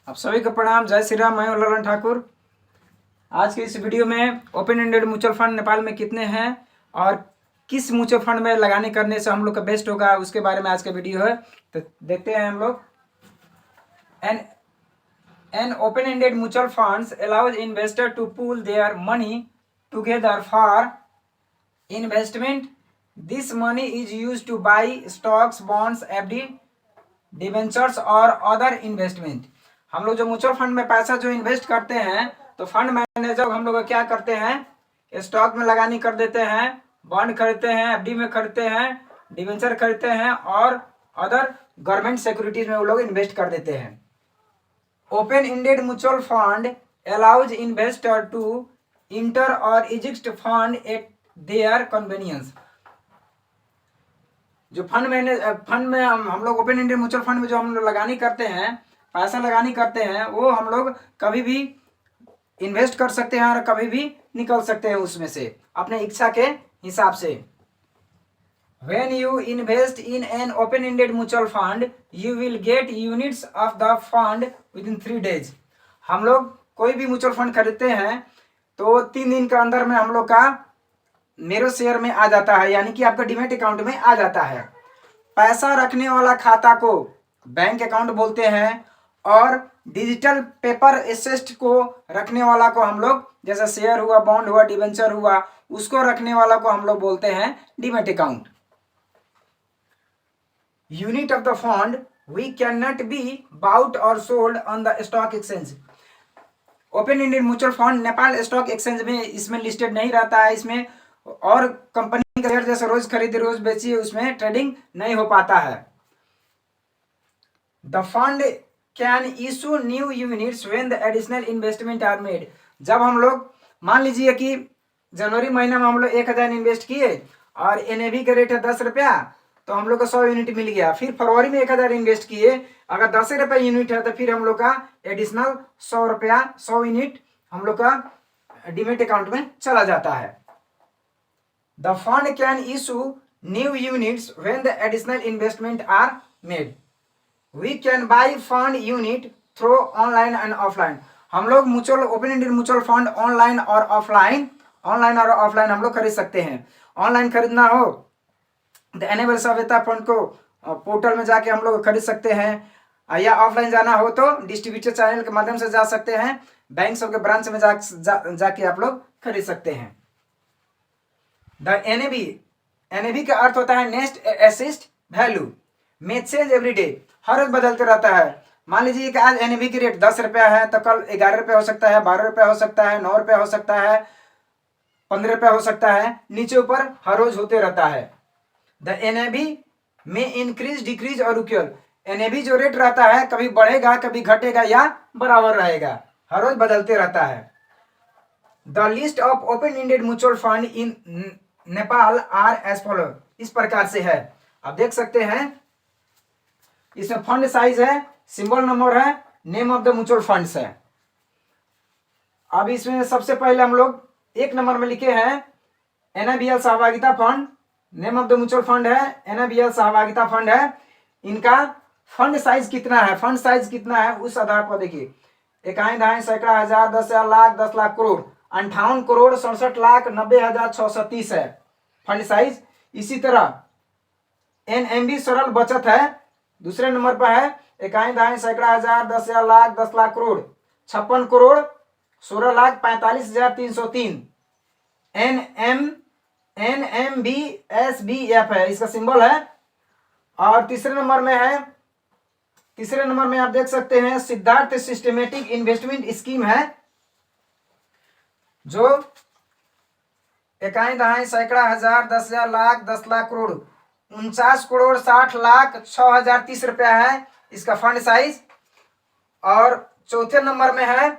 आप सभी को प्रणाम। जय श्री राम। मैं हूं ललन ठाकुर। आज की इस वीडियो में open ended mutual fund Nepal में कितने हैं और किस म्यूचुअल फंड में लगाने करने से हम लोग का बेस्ट होगा उसके बारे में आज का वीडियो है। तो देखते हैं हम लोग। An open ended mutual funds allows investor to pool their money together for investment. This money is use to buy stocks, bonds, FD, debentures और अदर इन्वेस्टमेंट। हम लोग जो म्यूचुअल फंड में पैसा जो इन्वेस्ट करते हैं तो फंड मैनेजर हम लोग क्या करते हैं, स्टॉक में लगानी कर देते हैं, बॉन्ड खरीदते हैं, एफडी में खरीदते हैं, डिवेंचर खरीदते हैं और अदर गवर्नमेंट सिक्योरिटीज में वो लोग इन्वेस्ट कर देते हैं। Open ended mutual fund allows investor to enter or exit fund at their convenience. जो फंड में हम लोग ओपन एंडेड म्यूचुअल फंड में जो हम लोग लगानी करते हैं, पैसा लगानी करते हैं, वो हम लोग कभी भी इन्वेस्ट कर सकते हैं और कभी भी निकल सकते हैं उसमें से अपने इच्छा के हिसाब से। When you invest in an open-ended mutual fund, you will get units of the fund within 3 days. हम लोग कोई भी म्यूचुअल फंड खरीदते हैं तो 3 दिन के अंदर में हम लोग का मेरे शेयर में आ जाता है, यानी कि आपका डीमैट अकाउंट में आ जाता है। पैसा रखने वाला खाता को बैंक अकाउंट बोलते हैं और डिजिटल पेपर एसेट को रखने वाला को हम लोग, जैसे शेयर हुआ, बॉन्ड हुआ, डिवेंचर हुआ, उसको रखने वाला को हम लोग बोलते हैं demat account. Unit of the fund we can not be bought or sold on the stock exchange. Open ended mutual fund Nepal stock exchange में इसमें लिस्टेड नहीं रहता है। इसमें और कंपनी का शेयर जैसे रोज खरीदी रोज बेची, उसमें ट्रेडिंग नहीं हो पाता है। The fund can issue new units when the additional investment are made. जब हम लोग मान लीजिए कि जनवरी महीना में हम लोग 1000 इन्वेस्ट किए और एनएवी का रेट है 10 रुपया, तो हम लोग को 100 यूनिट मिल गया। फिर फरवरी में 1000 इन्वेस्ट किए, अगर 10 रुपये यूनिट है तो फिर हम लोग का एडिशनल 100 रुपया, 100 यूनिट हम लोग का डीमैट अकाउंट में चला जाता है। The fund can issue new units when the additional investment are made. We can buy fund unit through online and offline. हम लोग mutual open ended mutual fund online और ऑफलाइन हम लोग खरीद सकते हैं। ऑनलाइन खरीदना हो तो एनेबल सभ्यता फंड को पोर्टल में जाके हम लोग खरीद सकते हैं, या ऑफलाइन जाना हो तो डिस्ट्रीब्यूटर चैनल के माध्यम से जा सकते हैं, बैंक सब के ब्रांच में जाके आप लोग खरीद सकते हैं। द एनएवी का अर्थ होता है नेक्स्ट एसिस्ट वैल्यू, में चेंज एवरी डे, हर रोज बदलते रहता है। मान लीजिए कि आज एनएवी की रेट 10 रुपया है तो कल 11 रुपया हो सकता है, 12 रुपया हो सकता है, 9 रुपया हो सकता है, 15 रुपया हो सकता है, नीचे ऊपर हर रोज होते रहता है। द एनएवी में इंक्रीज, डिक्रीज और इक्वल। एनएवी जो रेट रहता है कभी बढ़ेगा, कभी घटेगा या बराबर रहेगा, हर रोज बदलते रहता है। The list of open ended mutual fund in Nepal are as follow, इस प्रकार से है, आप देख सकते हैं। इसमें फंड साइज है, सिंबल नंबर है, name of the mutual funds है। अब इसमें सबसे पहले हम लोग 1 नंबर में लिखे हैं एनआईबीएल सहभागिता fund. Name of the mutual fund है एनआईबीएल सहभागिता फंड है। इनका फंड साइज कितना है, फंड साइज कितना है उस आधार पर देखिए, इकाई, दहाई, सैकड़ा, हजार, 10,000, लाख, 10 लाख, करोड़, 58 करोड़ 67 लाख 90,630 है फंड साइज। इसी तरह एनएमबी सरल बचत है, दूसरे नंबर पर है, इकाई, दहाई, सैकड़ा, हजार, 10,000, लाख, 10 लाख, करोड़, 56 करोड़ 16 लाख 45,303। NMBSBF है, इसका सिंबल है। और तीसरे नंबर में आप देख सकते हैं सिद्धार्थ सिस्टमेटिक इन्वेस्टमेंट स्कीम है, जो इकाई, दहाई, सैकड़ा, हजार, 10,000, लाख, 10 लाख, करोड़, 49 करोड़ 60 लाख 6,030 रुपया है इसका फंड साइज। और चौथे नंबर में है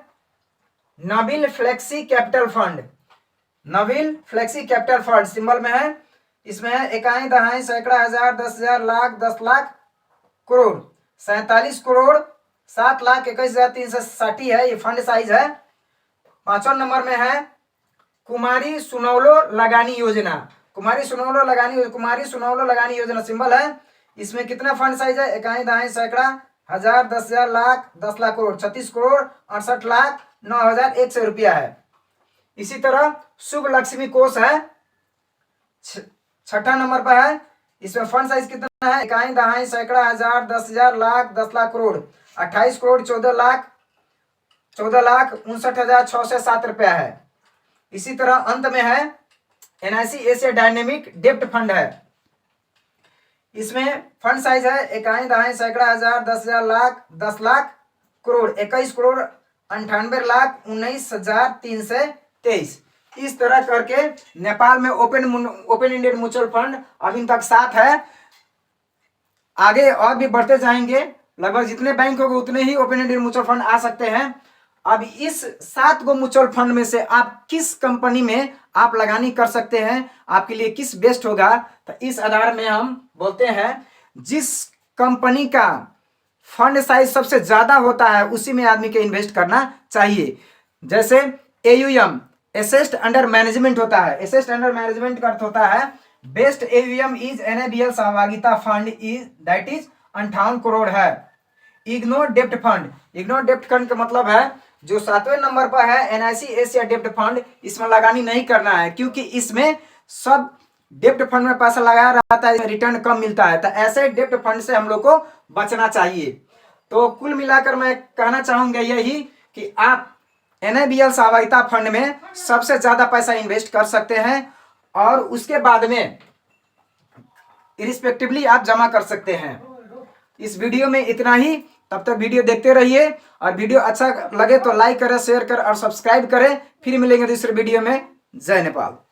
Nabil flexi capital fund, Nabil flexi capital fund symbol में है। इसमें है इकाई, दहाई, सैकड़ा, हजार, 10,000, लाख, 10 लाख, करोड़, 47 करोड़ 7 लाख 21,360 है, ये फंड साइज है। 5वां नंबर में है कुमारी सुनौलो लगानी योजना, कुमारी सुनौलो लगानी योजना सिंबल है। इसमें कितना फंड साइज है, इकाई, दहाई, सैकड़ा, हजार, 10,000, लाख, 10 लाख करोड़, 36,68,09,100 रुपया है। इसी तरह शुभ लक्ष्मी कोष है, 6ठा नंबर पर है। इसमें फंड साइज कितना है? इकाई, दहाई, सैकड़ा, हजार, 10,000, लाख, 10 लाख करोड़, 28 करोड़ 14,59,607 रुपया है। इसी तरह अंत में है NIC एशिया डायनेमिक डेप्ट फंड है। इसमें फंड साइज है इकाई, दहाई, सैकड़ा, हजार, 10,000, लाख, 10 लाख करोड़, 21 करोड़ 98,19,323। इस तरह करके नेपाल में ओपन इंडेड म्यूचुअल फंड अभी तक 7 है। आगे और भी बढ़ते जाएंगे, लगभग जितने बैंक होंगे उतने ही ओपन इंडेड म्यूचुअल फंड आ सकते हैं। अब इस 7 गो म्यूचुअल फंड में से आप किस कंपनी में आप लगानी कर सकते हैं, आपके लिए किस बेस्ट होगा, तो इस आधार में हम बोलते हैं जिस कंपनी का फंड साइज सबसे ज्यादा होता है उसी में आदमी के इन्वेस्ट करना चाहिए। जैसे AUM एसेस्ट अंडर मैनेजमेंट होता है। एसेस्ट अंडर मैनेजमेंट का अर्थ होता है बेस्ट AUM इज NABL सहभागिता fund is that is 58 crore है। इग्नोर डेप्ट फंड, इग्नोर डेप्ट फंड का मतलब है जो 7वें नंबर पर है NIC एशिया डेप्ट फंड, इसमें लगानी नहीं करना है क्योंकि इसमें सब डेप्ट फंड में पैसा लगाया रहता है, रिटर्न कम मिलता है, तो ऐसे डेप्ट फंड से हम लोग को बचना चाहिए। तो कुल मिलाकर मैं कहना चाहूंगा यही कि आप NABL सहभागिता फंड में सबसे ज्यादा पैसा इन्वेस्ट कर सकते हैं और उसके बाद में इरिस्पेक्टिवली आप जमा कर सकते हैं। इस वीडियो में इतना ही, तब तक वीडियो देखते रहिए और वीडियो अच्छा लगे तो लाइक करें, शेयर करें और सब्सक्राइब करें। फिर मिलेंगे दूसरे वीडियो में। जय नेपाल।